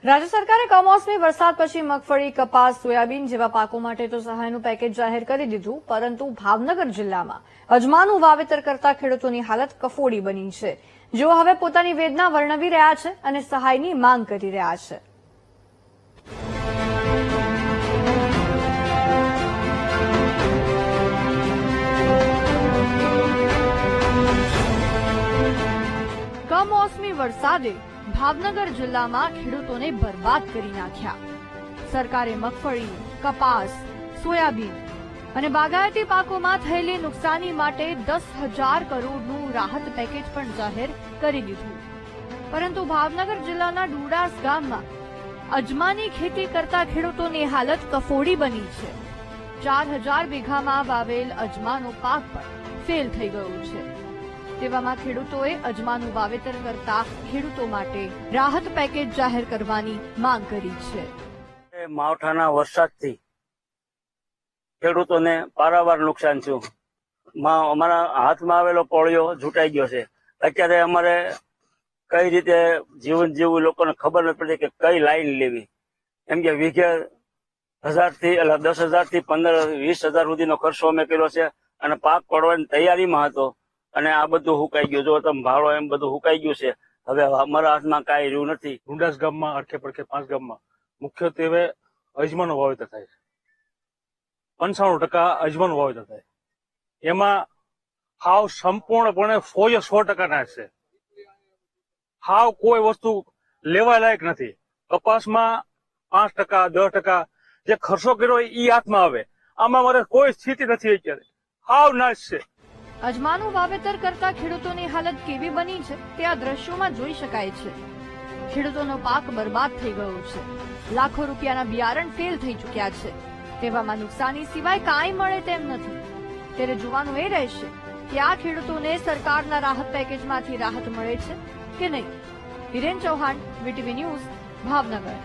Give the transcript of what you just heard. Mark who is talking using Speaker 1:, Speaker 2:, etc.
Speaker 1: રાજ્ય સરકારે કમોસમી વરસાદ પછી મગફળી, કપાસ, સોયાબીન જેવા પાકો માટે તો સહાયનું પેકેજ જાહેર કરી દીધું, પરંતુ ભાવનગર જિલ્લામાં અજમાનું વાવેતર કરતા ખેડૂતોની હાલત કફોડી બની છે, જેઓ હવે પોતાની વેદના વર્ણવી રહ્યા છે અને સહાયની માંગ કરી રહ્યા છે. કમોસમી વરસાદે ભાવનગર જિલ્લામાં ખેડૂતોને બરબાદ કરી નાખ્યા. સરકારે મગફળી, કપાસ, સોયાબીન અને બાગાયતી પાકોમાં થયેલી નુકસાની માટે 10,000 કરોડનું રાહત પેકેજ પણ જાહેર કરી દીધું, પરંતુ ભાવનગર જિલ્લાના ડુડાસ ગામમાં અજમાની ખેતી કરતા ખેડૂતોની હાલત કફોડી બની છે. 4,000 વીઘામાં વાવેલ અજમાનો પાક પણ ફેલ થઈ ગયો છે. તેવામાં ખેડૂતોએ અજમાનું વાવેતર કરતા ખેડૂતો માટે રાહત પેકેજ જાહેર કરવાની માંગ કરી છે.
Speaker 2: માવઠાના વરસાદથી ખેડૂતોને પારાવાર નુકસાન થયું. અમારા હાથમાં આવેલો પોળિયો ઝૂંટાઈ ગયો છે. અત્યારે અમારે કઈ રીતે જીવન જીવવું લોકોને ખબર નથી પડતી કે કઈ લાઈન લેવી. એમ કે વીઘે 10,000 થી 15-20,000 સુધીનો ખર્ચો અમે કર્યો છે અને પાક પડવાની તૈયારીમાં હતો અને આ બધું હુકાઈ ગયું. જો તમે ભાડો એમ બધું હુકાઈ ગયું છે. હવે અમારા હાથમાં કાંઈ રહ્યું નથી.
Speaker 3: ડુંડાસ ગામમાં અડખે પડખે 5 ગામમાં મુખ્યત્વે અજમાનું વાવેતર થાય છે. 95% અજમાનું વાવેતર થાય. એમાં હાવ સંપૂર્ણપણે 100% નાશ છે. હાવ કોઈ વસ્તુ લેવા લાયક નથી. કપાસમાં 5%, 10% જે ખર્ચો કર્યો એ હાથમાં આવે. આમાં મારે કોઈ સ્થિતિ નથી. અત્યારે હાવ નાશ છે.
Speaker 1: અજમાનું વાવેતર કરતા ખેડૂતોની હાલત કેવી બની છે તે આ દ્રશ્યોમાં જોઈ શકાય છે. ખેડૂતોનો પાક બરબાદ થઈ ગયો છે. લાખો રૂપિયાના બિયારણ ફેલ થઈ ચૂક્યા છે. તેવામાં નુકસાની સિવાય કાંઈ મળે તેમ નથી. ત્યારે જોવાનું એ રહેશે કે આ ખેડૂતોને સરકારના રાહત પેકેજમાંથી રાહત મળે છે કે નહીં. Hiren Chauhan, VTV news, Bhavnagar.